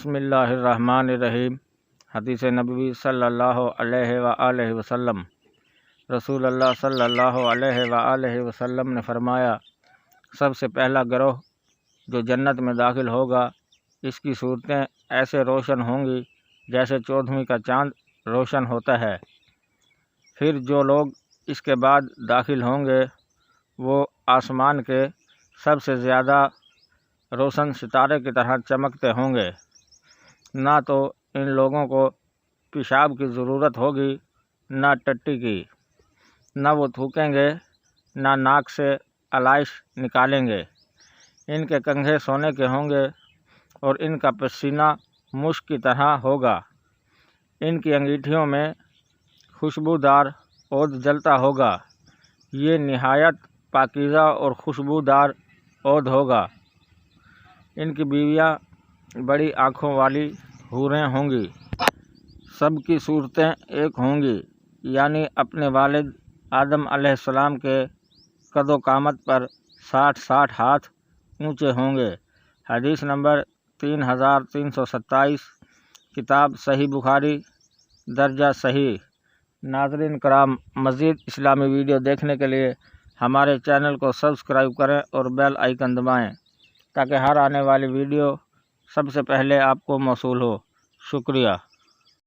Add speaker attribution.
Speaker 1: بسم اللہ الرحمن الرحیم۔ حدیث نبوی صلی اللہ علیہ وآلہ وسلم۔ رسول اللہ صلی اللہ علیہ وآلہ وسلم نے فرمایا، سب سے پہلا گروہ جو جنت میں داخل ہوگا، اس کی صورتیں ایسے روشن ہوں گی جیسے 14ویں کا چاند روشن ہوتا ہے۔ پھر جو لوگ اس کے بعد داخل ہوں گے وہ آسمان کے سب سے زیادہ روشن ستارے کی طرح چمکتے ہوں گے۔ نہ تو ان لوگوں کو پیشاب کی ضرورت ہوگی، نہ ٹٹی کی، نہ وہ تھوکیں گے، نہ ناک سے علائش نکالیں گے۔ ان کے کنگھے سونے کے ہوں گے اور ان کا پسینہ مشک کی طرح ہوگا۔ ان کی انگیٹھیوں میں خوشبودار عود جلتا ہوگا۔ یہ نہایت پاکیزہ اور خوشبودار عود ہوگا۔ ان کی بیویاں بڑی آنکھوں والی حوریں ہوں گی۔ سب کی صورتیں ایک ہوں گی، یعنی اپنے والد آدم علیہ السلام کے قد و قامت پر 60 ہاتھ اونچے ہوں گے۔ حدیث نمبر 3327، کتاب صحیح بخاری، درجہ صحیح۔ ناظرین کرام، مزید اسلامی ویڈیو دیکھنے کے لیے ہمارے چینل کو سبسکرائب کریں اور بیل آئیکن دبائیں تاکہ ہر آنے والی ویڈیو سب سے پہلے آپ کو موصول ہو۔ شکریہ۔